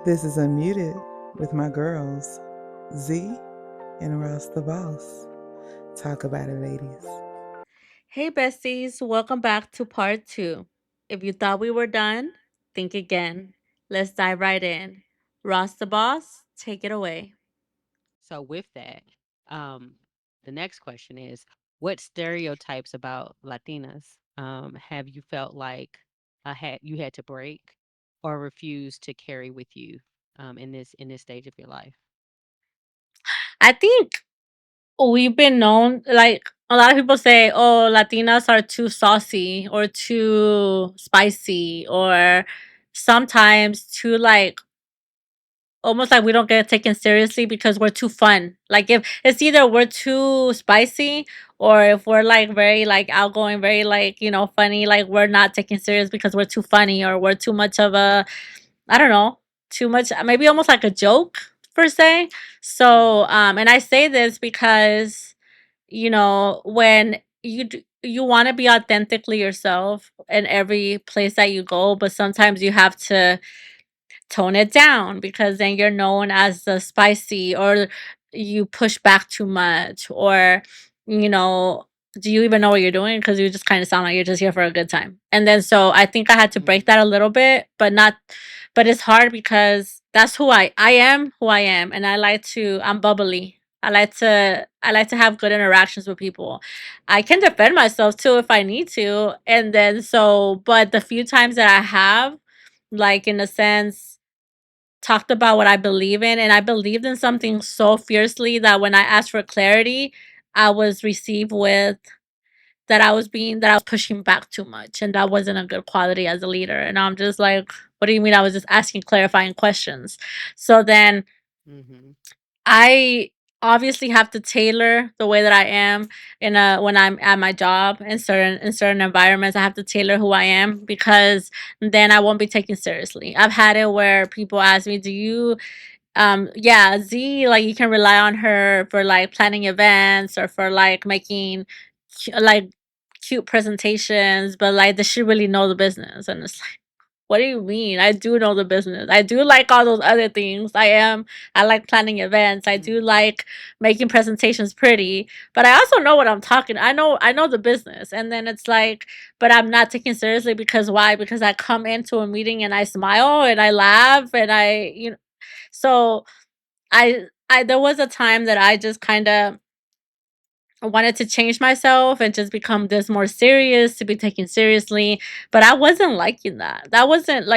This is Unmuted with my girls, Z and Ross the Boss. Talk about it, ladies. Hey, besties, welcome back to part two. If you thought we were done, think again. Let's dive right in. Ross the boss, take it away. So with that, um, the next question is, what stereotypes about Latinas have you felt like you had to break or refuse to carry with you in this stage of your life? I think we've been known, like, a lot of people say, oh, Latinas are too saucy or too spicy or sometimes too, like, almost like we don't get taken seriously because we're too fun. Like if it's either we're too spicy or if we're like very like outgoing, very like, funny, like we're not taken serious because we're too funny or we're too much of a I don't know, too much maybe almost like a joke per se. So Hmm. and I say this because, when you want to be authentically yourself in every place that you go, but sometimes you have to tone it down because then you're known as the spicy or you push back too much or you know do you even know what you're doing because you just kind of sound like you're just here for a good time. And then so I think I had to break that a little bit, but not but it's hard because that's who I am, who I am, and I'm bubbly. I like to have good interactions with people. I can defend myself too if I need to. And then so but the few times that I have, like, in a sense, talked about what I believe in, and I believed in something so fiercely that when I asked for clarity, I was received with that I was pushing back too much, and that wasn't a good quality as a leader. And I'm just like, what do you mean? I was just asking clarifying questions. So then Hmm. I obviously have to tailor the way that I am in a when I'm at my job in certain environments. I have to tailor who I am because then I won't be taken seriously. I've had it where people ask me, "Do you yeah, Z, like, you can rely on her for like planning events or for like making like cute presentations, but like does she really know the business?" And it's like, what do you mean? I do know the business. I do like all those other things. I like planning events. I do Hmm. like making presentations pretty, but I also know what I'm talking. I know the business. And then it's like, but I'm not taken seriously because why? Because I come into a meeting and I smile and I laugh and so I there was a time that I just kind of wanted to change myself and just become this more serious, to be taken seriously, but I wasn't liking that. That wasn't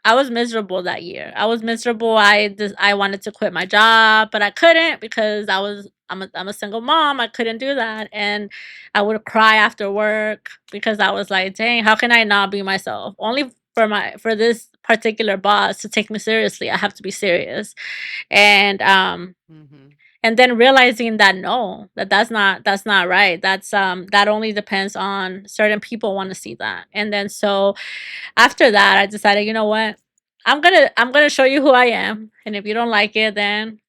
I was miserable that year. I was miserable. I wanted to quit my job, but I couldn't because I'm a single mom. I couldn't do that, and I would cry after work because I was like, "Dang, how can I not be myself? Only for this particular boss to take me seriously, I have to be serious." And Hmm. and then realizing that no, that's not right. That only depends on certain people want to see that. And then so after that I decided, you know what, I'm gonna show you who I am, and if you don't like it, then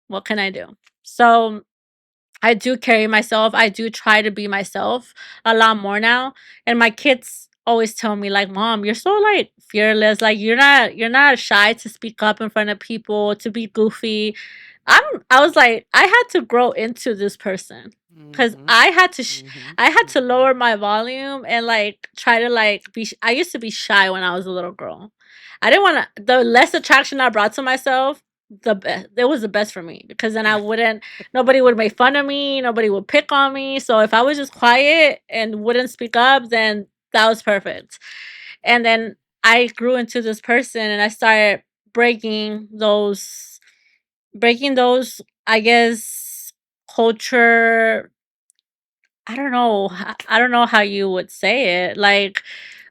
what can I do? So I do carry myself. I do try to be myself a lot more now. And my kids always tell me like, "Mom, you're so like fearless. Like you're not shy to speak up in front of people, to be goofy." I was like, I had to grow into this person cuz Hmm. I had to Hmm. lower my volume and like try to like I used to be shy when I was a little girl. I didn't want to the less attraction I brought to myself, the best. It was the best for me because then I wouldn't nobody would make fun of me, nobody would pick on me. So if I was just quiet and wouldn't speak up, then that was perfect. And then I grew into this person and I started breaking those I guess culture. I don't know how you would say it. Like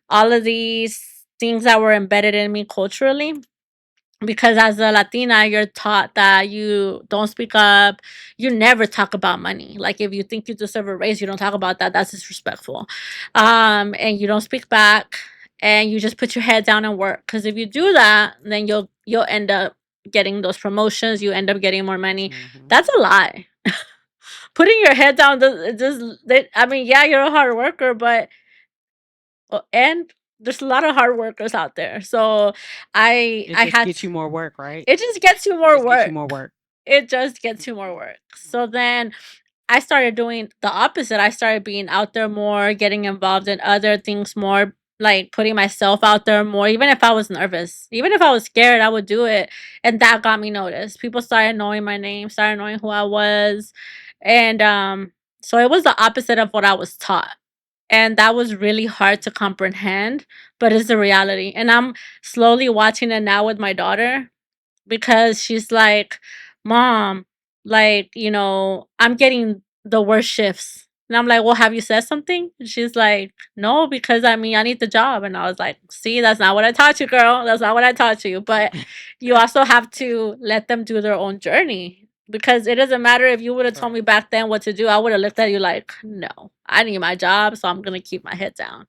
all of these things that were embedded in me culturally, because as a Latina, you're taught that you don't speak up, you never talk about money. Like if you think you deserve a raise, you don't talk about that. That's disrespectful. And you don't speak back, and you just put your head down and work. Because if you do that, then you'll end up getting those promotions. You end up getting more money. Hmm. That's a lie. Putting your head down does it just. I mean, yeah, you're a hard worker, but and There's a lot of hard workers out there. So It I just had gets you more work, right? it just gets you It more just gets you work. more work. It just gets you more Mhm. work. So Mhm. then I started doing the opposite. I started being out there more, getting involved in other things more, like putting myself out there more, even if I was nervous. Even if I was scared, I would do it. And that got me noticed. People started knowing my name, started knowing who I was. And so it was the opposite of what I was taught. And that was really hard to comprehend, but it's the reality. And I'm slowly watching it now with my daughter because she's like, "Mom, like, I'm getting the worst shifts." And I'm like, "Well, have you said something?" And she's like, "No, because I mean, I need the job." And I was like, "See, that's not what I taught you, girl. That's not what I taught you." But you also have to let them do their own journey because it doesn't matter if you would have told Right. me back then what to do. I would have looked at you like, "No, I need my job, so I'm going to keep my head down."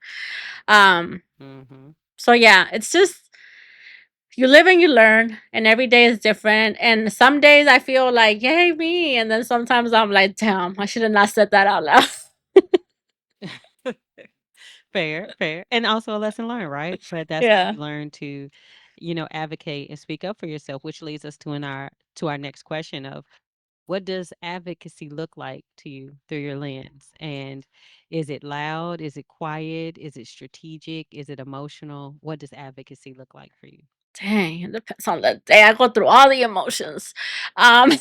Um, Mhm. so yeah, it's just you live and you learn, and every day is different. And some days I feel like, yay, me. And then sometimes I'm like, damn, I should have not said that out loud. Fair, fair, and also a lesson learned, right? But that's how Yeah. you learn to, advocate and speak up for yourself, which leads us to our next question of what does advocacy look like to you through your lens? And is it loud? Is it quiet? Is it strategic? Is it emotional? What does advocacy look like for you? Dang, it depends on the day. I go through all the emotions. Um,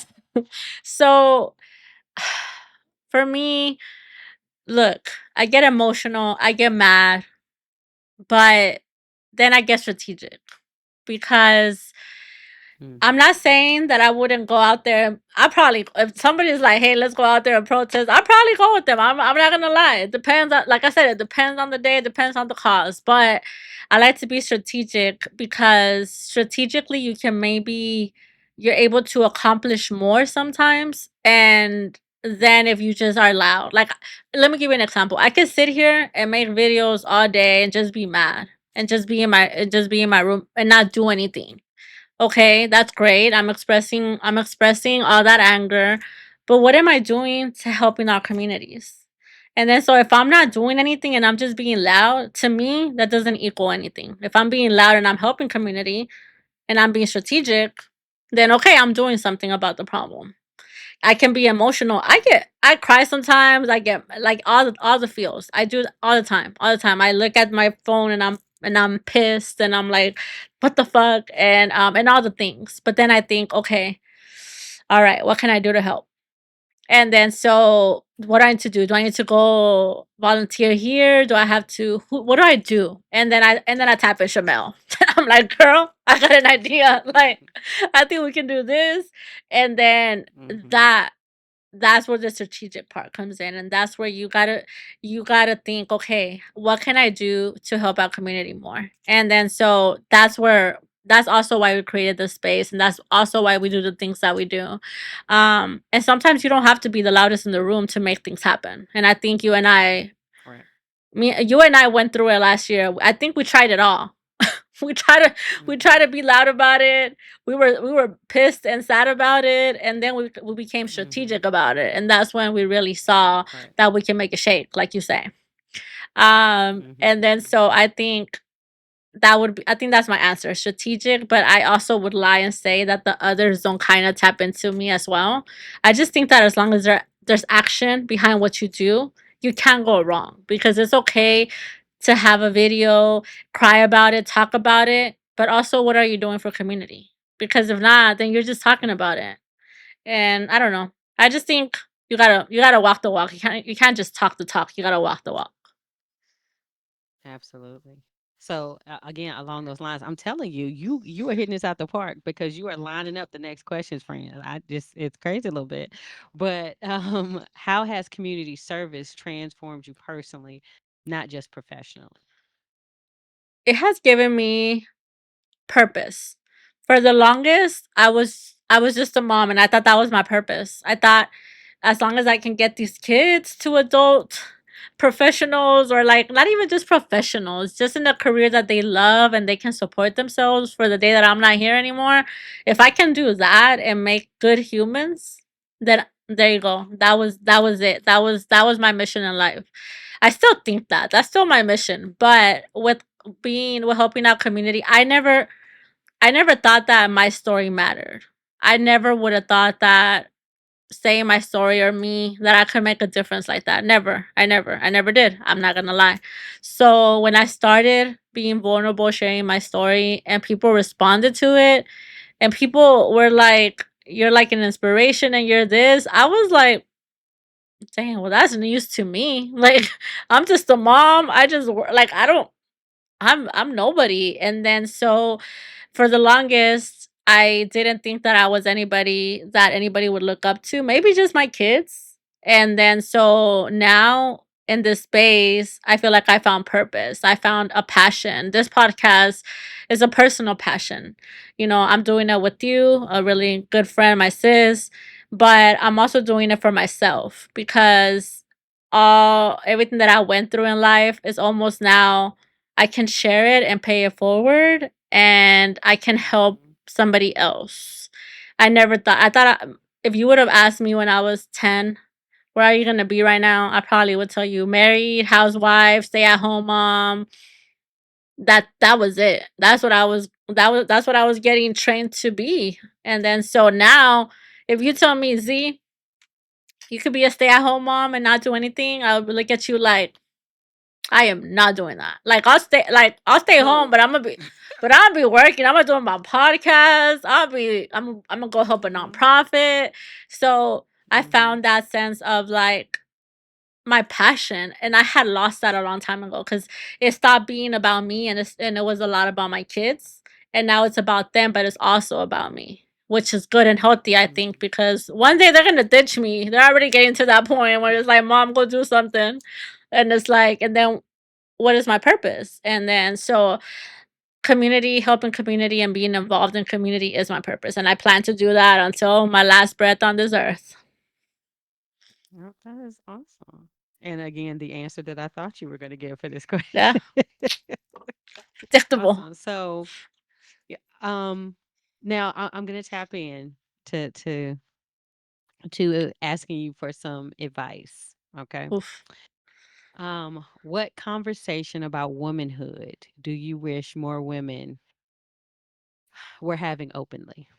so for me, look, I get emotional, I get mad, but then I get strategic because I'm Mhm. not saying that I wouldn't go out there. I probably, if somebody's like, "Hey, let's go out there and protest," I'll probably go with them. I'm not gonna lie. It depends on, like I said, it depends on the day, it depends on the cause. But I like to be strategic because strategically, you can maybe you're able to accomplish more sometimes, and then if you just are loud. Like, let me give you an example. I could sit here and make videos all day and just be mad and just be in my room and not do anything. Okay, that's great. I'm expressing all that anger, but what am I doing to help in our communities? And then so if I'm not doing anything and I'm just being loud, to me that doesn't equal anything. If I'm being loud and I'm helping community and I'm being strategic, then okay, I'm doing something about the problem. I can be emotional. I cry sometimes. I get like all the feels. I do it all the time. All the time. I look at my phone and I'm pissed and I'm like, what the fuck? And all the things. But then I think, okay, all right, what can I do to help? And then so what do I need to do? Do I need to go volunteer here? Do I have to what do I do? And then I tap in Shamel. I'm like, girl, I got an idea. Like, I think we can do this. And then Mhm. that that's where the strategic part comes in, and that's where you gotta think, okay, what can I do to help our community more? And then so that's also why we created this space, and that's also why we do the things that we do. And sometimes you don't have to be the loudest in the room to make things happen. And I think Right. you and I went through it last year. I think we tried it all. we try to we try Mhm. to be loud about it. We were pissed and sad about it, and then we became Mhm. strategic about it, and that's when we really saw Right. that we can make a shake, like you say. Mhm. And then Mhm. so I think that's my answer, strategic. But I also would lie and say that the others don't kind of tap into me as well. I just think that as long as there's action behind what you do, you can't go wrong because it's okay to have a video, cry about it, talk about it, but also what are you doing for community? Because if not, then you're just talking Right. about it. And I don't know. I just think you gotta walk the walk. You can't just talk the talk. You gotta walk the walk. Absolutely. So again, along those lines, I'm telling you, you are hitting this out the park because you are lining up the next questions, friend. I just it's crazy a little bit, but how has community service transformed you personally, not just professionally? It has given me purpose. For the longest, I was just a mom and I thought that was my purpose. I thought as long as I can get these kids to adult professionals, or like not even just professionals, just in a career that they love and they can support themselves for the day that I'm not here anymore. If I can do that and make good humans, then there you go. That was it. That was my mission in life. I still think that. That's still my mission. But with being with helping out community, I never thought that my story mattered. I never would have thought that saying my story or me that I could make a difference like that. Never. I never did. I'm not gonna lie. So when I started being vulnerable, sharing my story, and people responded to it, and people were like, "You're like an inspiration, and you're this," I was like, "Dang, well, that's news to me." Like, I'm just a mom. I just like I don't. I'm nobody. And then so for the longest, I didn't think that I was anybody that anybody would look up to, maybe just my kids. And then so now in this space, I feel like I found purpose. I found a passion. This podcast is a personal passion. I'm doing it with you, a really good friend, my sis, but I'm also doing it for myself because all everything that I went through in life is almost now I can share it and pay it forward, and I can help Mhm. somebody else. I thought if you would have asked me when I was 10, where are you going to be right now? I probably would tell you married, housewife, stay at home mom. That was it. That's what I was getting trained to be. And then so now if you tell me, Z, you could be a stay at home mom and not do anything, I would look at you like I am not doing that. I'll stay home, So, but I'll be working. I'm gonna do my podcast. I'm gonna go help a mhm, nonprofit. So I mhm, found that sense of like my passion, and I had lost that a long time ago because it stopped being about me, and it was a lot about my kids, and now it's about them, but it's also about me, which is good and healthy, I think, mhm, because one day they're gonna ditch me. They're already getting to that point where it's like, "Mom, go do something," and it's like, and then what is my purpose? And then so community, helping community and being involved in community is my purpose. And I plan to do that until my last breath on this earth. yep, that is awesome. And again, the answer that I thought you were going to give for this question. Yeah. Acceptable. Awesome. So, yeah, now I'm going to tap in to to to asking you for some advice. Okay. Oof. What conversation about womanhood do you wish more women were having openly?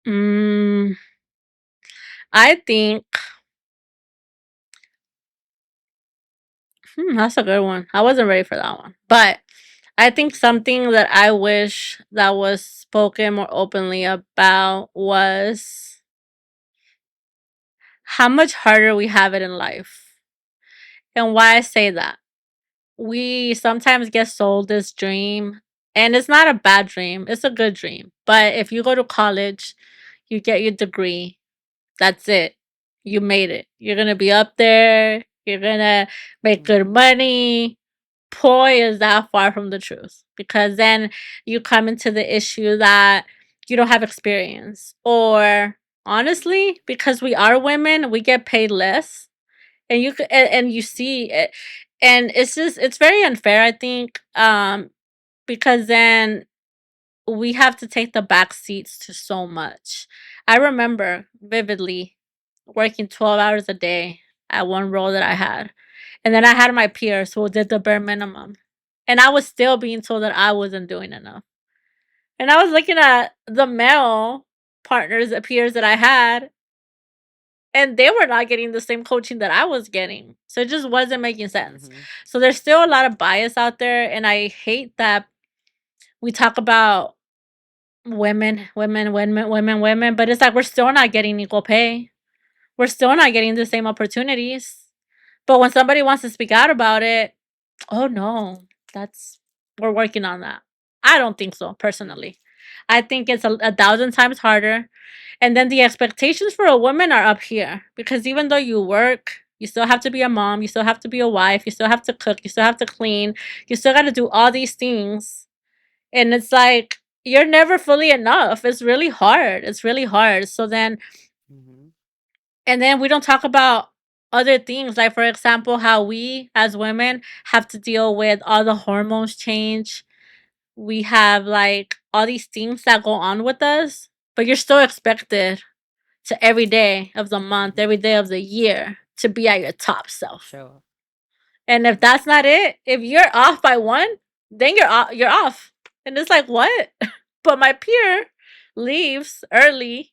Mm, I think that's a good one. I wasn't ready for that one. But I think Mhm, something that I wish that was spoken more openly about was how much harder we have it in life. And why I say that. We sometimes get sold this dream, and it's not a bad dream, it's a good dream. But if you go to college, you get your degree, that's it. You made it. You're gonna be up there, you're gonna make good mhm, money. Boy, is that far from the truth. Because then you come into the issue that you don't have experience. Or honestly, because we are women, we get paid less, and you see it, and it's very unfair, I think, because then we have to take the back seats to so much. I remember vividly working 12 hours a day at one role that I had, and then I had my peers who did the bare minimum, and I was still being told that I wasn't doing enough. And I was looking at the male partners, peers that I had, and they were not getting the same coaching that I was getting. So it just wasn't making sense. mhm, So there's still a lot of bias out there, and I hate that we talk about women, but it's like we're still not getting equal pay. We're still not getting the same opportunities. But when somebody wants to speak out about it, oh no, that's we're working on that. I don't think so, mhm, personally. I think it's a thousand times harder. And then the expectations for a woman are up here because even though you work, you still have to be a mom, you still have to be a wife, you still have to cook, you still have to clean, you still got to do all these things. And it's like you're never fully enough. It's really hard. It's really hard. So then, mhm, and then we don't talk about other things, like for example how we as women have to deal with all the hormones change. We have like all these things that go on with us, but you're still expected to every day of the month, mhm. every day of the year to be at your top self. Sure. And if that's not it, if you're off by one, then you're off. And it's like, what? But my peer leaves early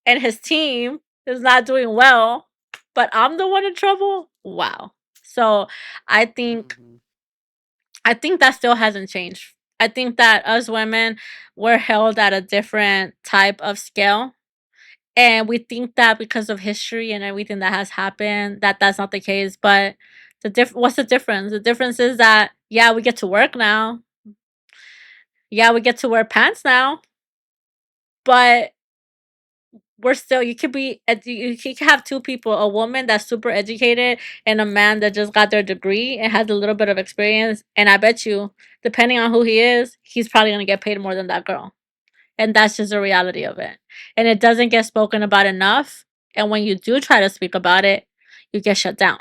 and his team is not doing well, but I'm the one in trouble. Wow. So I think Mhm. I think that still hasn't changed. I think that us women were held at a different type of scale, and we think that because of history and everything that has happened that that's not the case. But what's the difference? The difference is that yeah, we get to work now. Yeah, we get to wear pants now, but we're still you could be you could have two people, a woman that's super educated and a man that just got their degree and has a little bit of experience, and I bet you, depending on who he is, he's probably going to get paid more than that girl. And that's just the reality of it. And it doesn't get spoken about enough, and when you do try to speak about it, you get shut down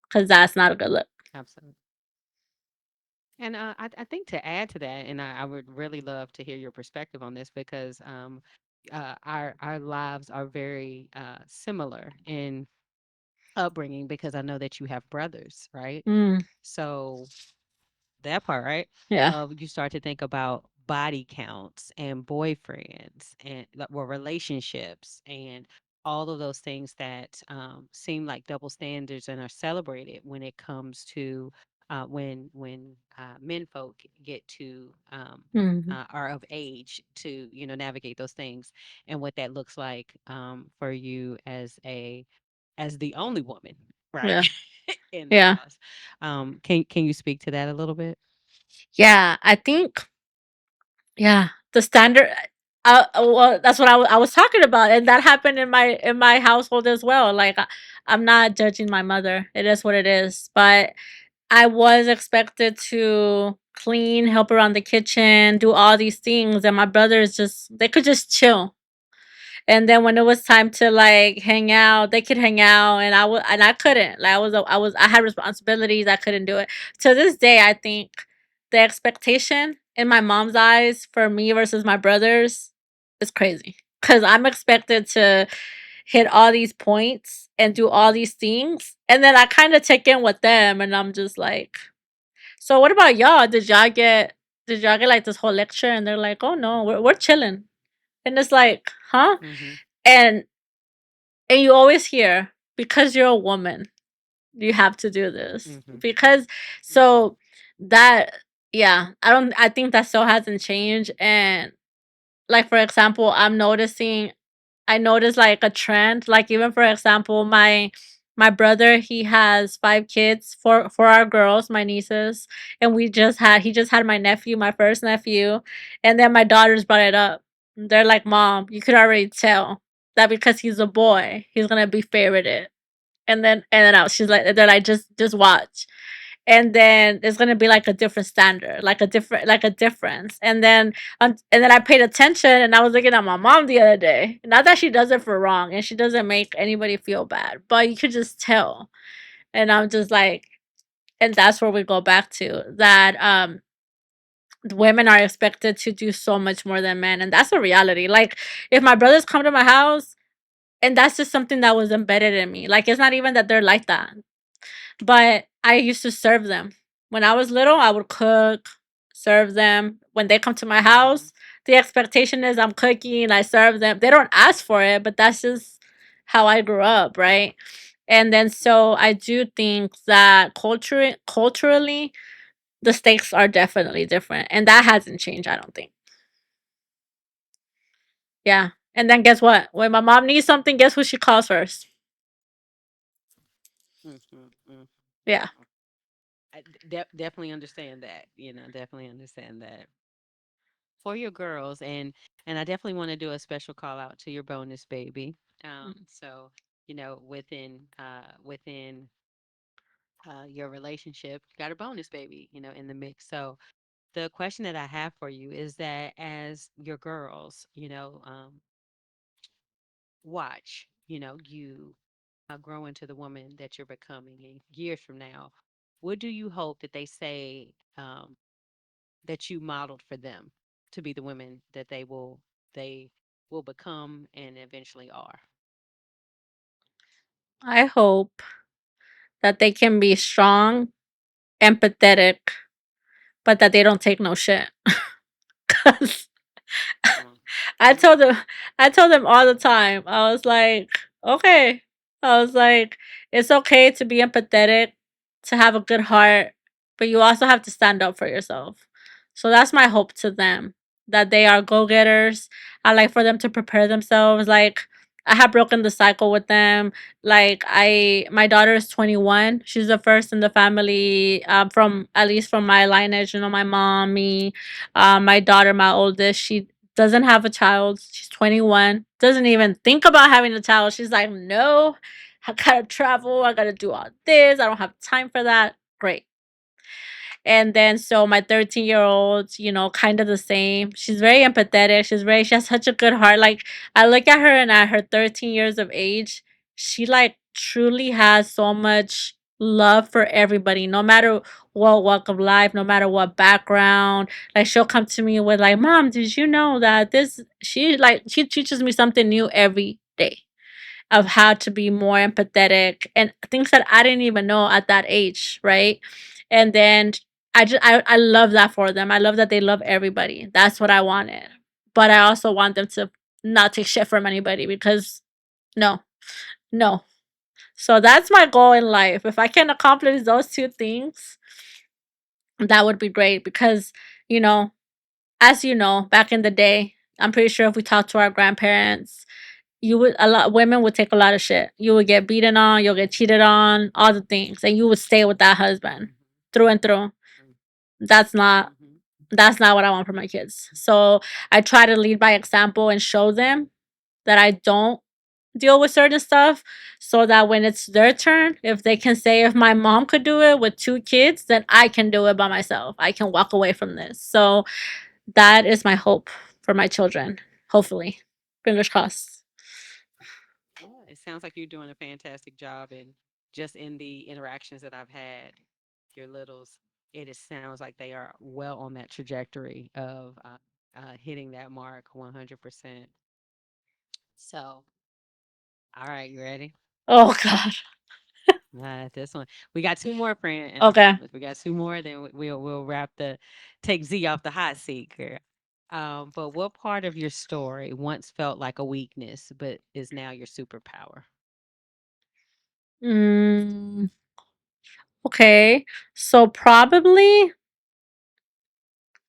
because that's not a good look. Absolutely. And I think to add to that, and I would really love to hear your perspective on this because our lives are very similar in upbringing because I know that you have brothers, right? Mm, So that part, right? yeah. You start to think about body counts and boyfriends and well, relationships and all of those things that seem like double standards and are celebrated when it comes to when men folk get to Hmm. are of age to navigate those things and what that looks like for you as the only woman, right, Yeah. in the Yeah. house. Can you speak to that a little bit? Yeah. I think, yeah, the standard. Well, that's what I was talking about, and that happened in my household as well. Like, I'm not judging my mother; it is what it is. But I was expected to clean, help around the kitchen, do all these things, and my brothers just they could just chill. And then when it was time to like hang out, they could hang out, and I couldn't. Like I had responsibilities. I couldn't do it. To this day, I think the expectation in my mom's eyes for me versus my brothers is crazy. Cause I'm expected to hit all these points and do all these things, and then I kind of check in with them, and I'm just like, so what about y'all? Did y'all get like this whole lecture? And they're like, oh no, we're chilling, and it's like, huh? Mhm. And and you always hear, because you're a woman, you have to do this. Mhm. Because Mhm. so that yeah, I think that still hasn't changed. And like for example, I noticed like a trend. Like even for example, my brother, he has 5 kids, for our girls, my nieces, and he just had my nephew, my first nephew, and then my daughters brought it up. They're like, "Mom, you could already tell that because he's a boy, he's gonna be favorited." She's like, they're like, just watch, and then it's gonna be like a different standard, like a difference. And then I paid attention, and I was looking at my mom the other day. Not that she does it for wrong, and she doesn't make anybody feel bad, but you could just tell. And I'm just like, and that's where we go back to that. Women are expected to do so much more than men, and that's a reality. Like if my brothers come to my house, and that's just something that was embedded in me. Like it's not even that they're like that, but I used to serve them. When I was little, I would cook, serve them. When they come to my Mhm. house, the expectation is I'm cooking, I serve them. They don't ask for it, but that's just how I grew up, right? And then so Mhm. I do think that culturally, the stakes are definitely different, and that hasn't changed, I don't think. Yeah. And then guess what? When my mom needs something, guess who she calls first? Mhm. Mhm. Yeah. Definitely understand that. Definitely understand that for your girls, and I definitely want to do a special call out to your bonus baby. So within your relationship, you got a bonus baby, in the mix. So the question that I have for you is that as your girls, watch, you grow into the woman that you're becoming in years from now, what do you hope that they say that you modeled for them to be the women that they will become and eventually are? I hope that they can be strong empathetic, but that they don't take no shit. 'Cause Mm. I Mm. told them I told them all the time. I was like, "Okay." I was like, "It's okay to be empathetic, to have a good heart, but you also have to stand up for yourself." So that's my hope to them, that they are go-getters. I like for them to prepare themselves. Like, I have broken the cycle with them. Like, my daughter is 21. She's the first in the family, from at least from my lineage, my mom, me, my daughter, my oldest, she doesn't have a child. She's 21. Doesn't even think about having a child. She's like, "No, I gotta travel. I gotta do all this. I don't have time for that." Great. And then so my 13-year-old, kind of the same. She's very empathetic. She has such a good heart. Like, I look at her, and at her 13 years of age, she like truly has so much love for everybody, no matter what walk of life, no matter what background. Like, she'll come to me with like, "Mom, did you know that this," she teaches me something new every day of how to be more empathetic and things that I didn't even know at that age, right? And then I love that for them. I love that they love everybody. That's what I wanted. But I also want them to not take shit from anybody, because no, no. So that's my goal in life. If I can accomplish those two things, that would be great, because, you know, as you know, back in the day, I'm pretty sure if we talk to our grandparents, you would a lot women would take a lot of shit. You would get beaten on, you'll get cheated on, all the things, and you would stay with that husband Mhm. through and through. Mm. That's not Mhm. that's not what I want for my kids. So I try to lead by example and show them that I don't deal with certain stuff, so that when it's their turn, if they can say, if my mom could do it with two kids, then I can do it by myself. I can walk away from this. So that is my hope for my children. Hopefully. Fingers crossed. Yeah, it sounds like you're doing a fantastic job, and just in the interactions that I've had, your littles, it is sounds like they are well on that trajectory of hitting that mark 100%. So, all right, you ready? Oh god. This one, we got two more, friend, and I Okay. promise we got two more. Then we'll wrap the take Z off the hot seat, girl. But what part of your story once felt like a weakness, but is now your superpower? Mm, okay. So probably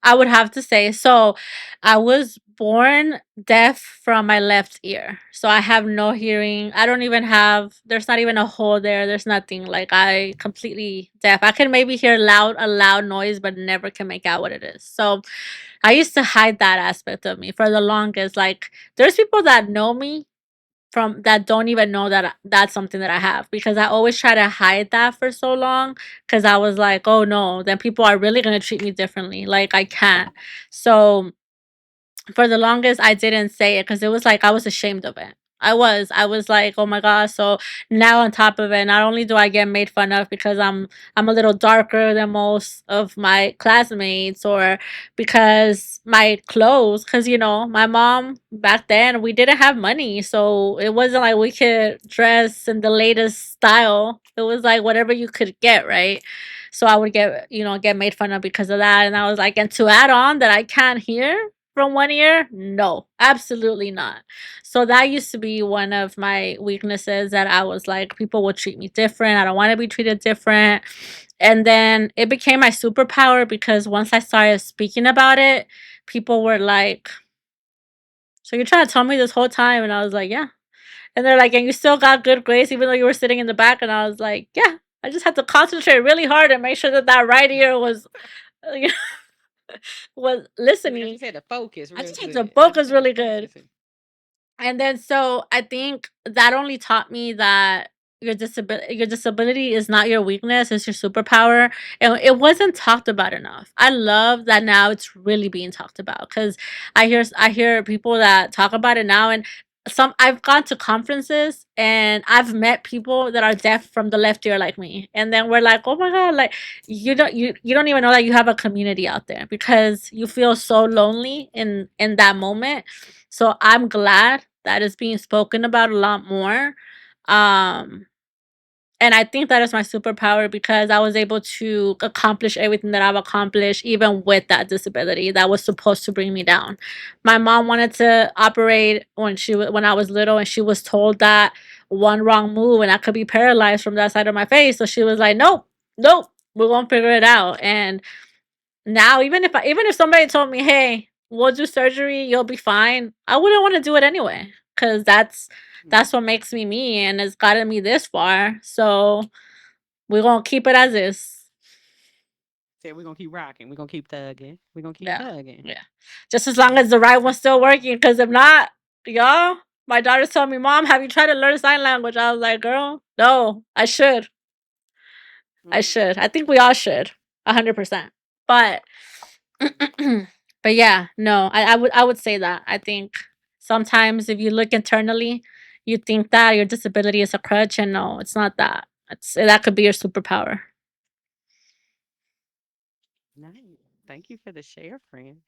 I would have to say, so I was born deaf from my left ear. So I have no hearing. I don't even have, there's not even a hole there. There's nothing. Like, I completely deaf. I can maybe hear a loud noise, but never can make out what it is. So I used to hide that aspect of me for the longest. Like, there's people that know me from that don't even know that that's something that I have, because I always try to hide that for so long, because I was like, oh no, then people are really going to treat me differently. Like, I can't. So for the longest, I didn't say it, because it was like I was ashamed of it. I was like, oh my gosh. So now on top of it, not only do I get made fun of because I'm a little darker than most of my classmates, or because my clothes, because my mom back then, we didn't have money, so it wasn't like we could dress in the latest style. It was like whatever you could get, right? So I would get made fun of because of that, and I was like, and to add on that I can't hear from one ear, no, absolutely not. So that used to be one of my weaknesses, that I was like, people will treat me different. I don't want to be treated different. And then it became my superpower, because once I started speaking about it, people were like, "So you're trying to tell me this whole time?" And I was like, "Yeah." And they're like, "And you still got good grades even though you were sitting in the back?" And I was like, "Yeah. I just had to concentrate really hard and make sure that that right ear was, uh, was I listening. just had to focus I real just had to good. I just focus had to really good." focus. And then so I think that only taught me that your disability is not your weakness, it's your superpower. And it wasn't talked about enough. I love that now it's really being talked about, because I hear people that talk about it now. And some I've gone to conferences, and I've met people that are deaf from the left ear like me. And then we're like, oh my god, like, you don't even know that you have a community out there, because you feel so lonely in that moment. So I'm glad that it's being spoken about a lot more. Um, And I think that is my superpower because I was able to accomplish everything that I've accomplished, even with that disability that was supposed to bring me down. My mom wanted to operate when I was little, and she was told that one wrong move and I could be paralyzed from that side of my face. So she was like, "Nope, nope, we're gonna figure it out." And now, even if somebody told me, "Hey, we'll do surgery, you'll be fine," I wouldn't want to do it anyway because that's what makes me me, and it's gotten me this far. So we're gonna keep it as is. Said we're gonna keep rocking. We're gonna keep thugging. We're gonna keep Yeah, thugging. yeah. Just as long as the right one's still working, because if not, y'all, my daughter's telling me, "Mom, have you tried to learn sign language?" I was like, "Girl, no, I should. I Mm. should. I think we all should, 100%." But but yeah, no, I would say that. I think sometimes if you look internally, you think that your disability is a crutch, and no, it's not that. That could be your superpower. Nice. Thank you for the share, friend.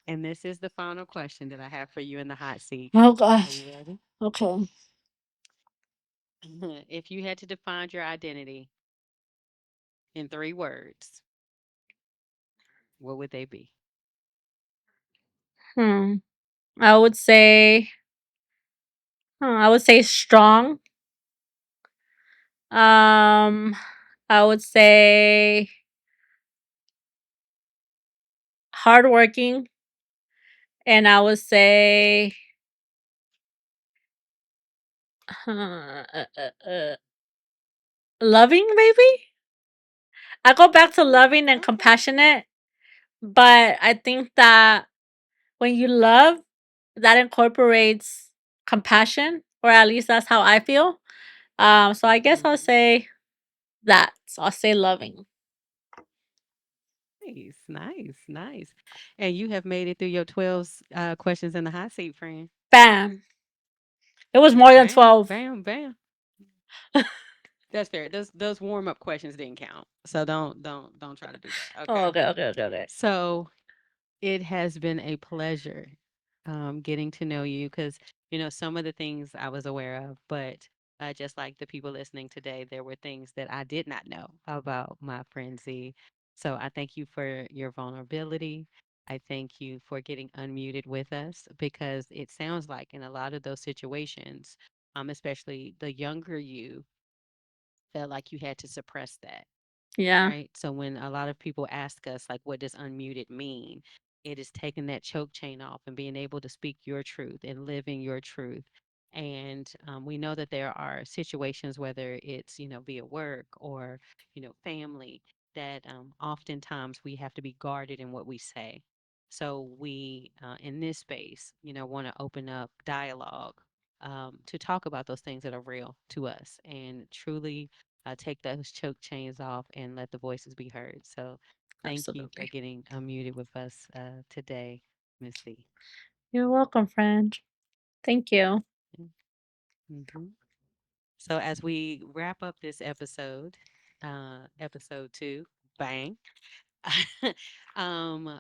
And this is the final question that I have for you in the hot seat. Oh Are gosh. you ready? Okay. If you had to define your identity in 3 words, what would they be? Hmm. I would say, I would say strong. Um, I would say hardworking, and I would say, loving. Maybe I go back to loving and Okay. compassionate, but I think that when you love, that incorporates compassion, or at least that's how I feel. So I guess I'll Mhm. say that. So I'll say loving. Nice, nice, nice. And you have made it through your 12 questions in the hot seat, friend. Bam. It was more than Bam, 12. bam, bam. That's fair. Those warm up questions didn't count. So don't try to do that. Oh, Okay. okay, okay, okay, okay. So it has been a pleasure getting to know you because, some of the things I was aware of, but just like the people listening today, there were things that I did not know about my friend Z. So I thank you for your vulnerability. I thank you for getting unmuted with us because it sounds like in a lot of those situations, especially the younger you, felt like you had to suppress that. Yeah, Right. So when a lot of people ask us, like, what does unmuted mean? It is taking that choke chain off and being able to speak your truth and living your truth. And we know that there are situations, whether it's, via work or, family, that oftentimes we have to be guarded in what we say. So we, in this space, want to open up dialogue to talk about those things that are real to us and truly take those choke chains off and let the voices be heard. So thank you for absolutely. getting unmuted with us today, Miss Z. You're welcome, friend. Thank you. Mm-hmm. So as we wrap up this episode, episode 2, bang. um,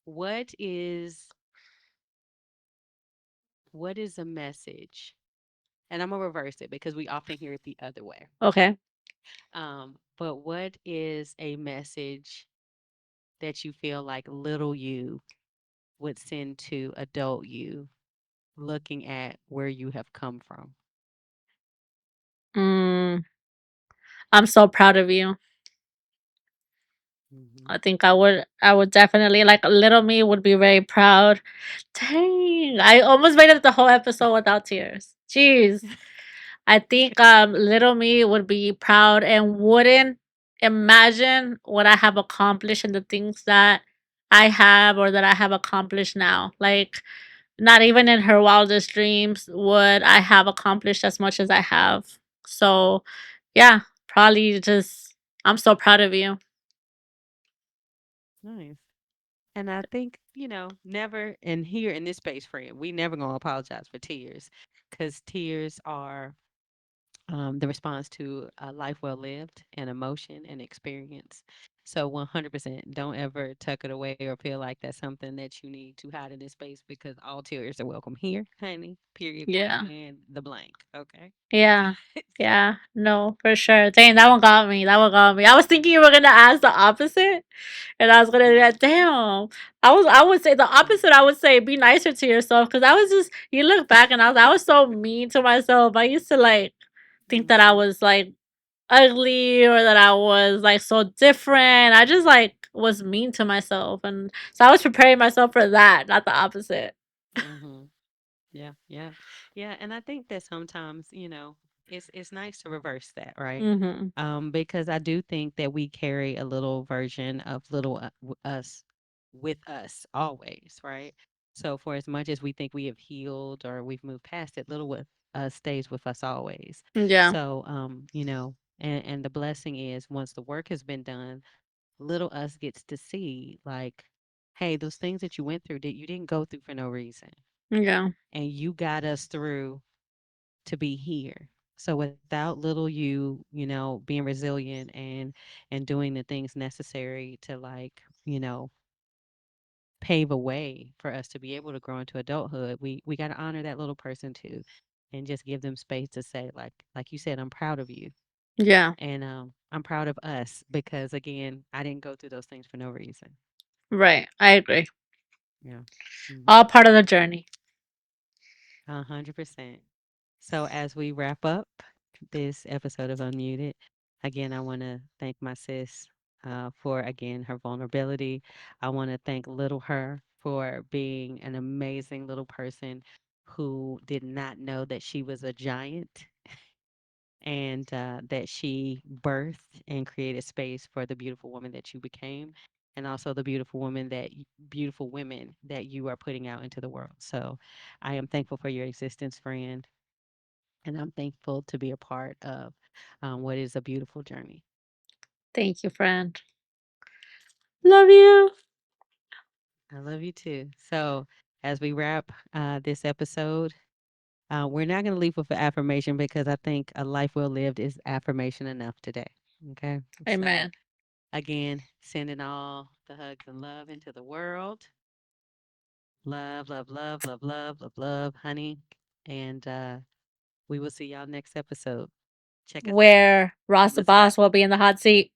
what is what is a message? And I'm gonna reverse it because we often hear it the other way. Okay. But what is a message that you feel like little you would send to adult you looking at where you have come from? Mm, I'm so proud of you. Hmm. I think I would definitely, like, little me would be very proud. Dang, I almost made it the whole episode without tears. Jeez. I think little me would be proud and wouldn't imagine what I have accomplished and the things that I have or that I have accomplished now. Like, not even in her wildest dreams would I have accomplished as much as I have. So, yeah, probably just I'm so proud of you. Nice. And I think, never, and here in this space, friend, we never gonna apologize for tears because tears are the response to a life well lived and emotion and experience. So 100% don't ever tuck it away or feel like that's something that you need to hide in this space because all tears are welcome here, honey. Period, point, Yeah. and the blank. Okay. Yeah. Yeah. No, for sure. Dang, that one got me. That one got me. I was thinking you were gonna ask the opposite. And I was gonna be like, damn. I would say the opposite. I would say be nicer to yourself. Cause I was just you look back and I was so mean to myself. I used to like think that I Mm-hmm. was like ugly or that I was like so different. I just like was mean to myself. And so I was preparing myself for that, not the opposite. Mm-hmm. Yeah, yeah, yeah. And I think that sometimes, it's nice to reverse that, right? Mm-hmm. Because I do think that we carry a little version of little us with us always, right? So for as much as we think we have healed or we've moved past it, little with us stays with us always. Yeah. So, and the blessing is once the work has been done, little us gets to see like, hey, those things that you went through that you didn't go through for no reason Yeah. and you got us through to be here. So without little you, being resilient and doing the things necessary to like, pave a way for us to be able to grow into adulthood, we got to honor that little person too and just give them space to say like you said, I'm proud of you. Yeah. And I'm proud of us because again, I didn't go through those things for no reason. Right. I agree. Yeah. All part of the journey. 100%. So as we wrap up this episode of Unmuted, again, I want to thank my sis for again her vulnerability. I want to thank little her for being an amazing little person who did not know that she was a giant and that she birthed and created space for the beautiful woman that you became and also the beautiful women that you are putting out into the world. So I am thankful for your existence, friend, and I'm thankful to be a part of what is a beautiful journey. Thank you, friend. Love you. I love you too. So as we wrap this episode, we're not going to leave with an affirmation because I think a life well lived is affirmation enough today. Okay. So Amen. again, sending all the hugs and love into the world. Love, love, love, love, love, love, love, honey. And we will see y'all next episode. Check us out. Where Ross the Listen boss up. will be in the hot seat.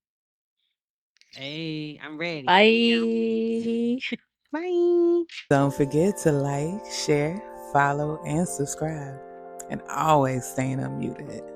Hey, I'm ready. Bye. Bye. Don't forget to like, share, follow, and subscribe. And always staying unmuted.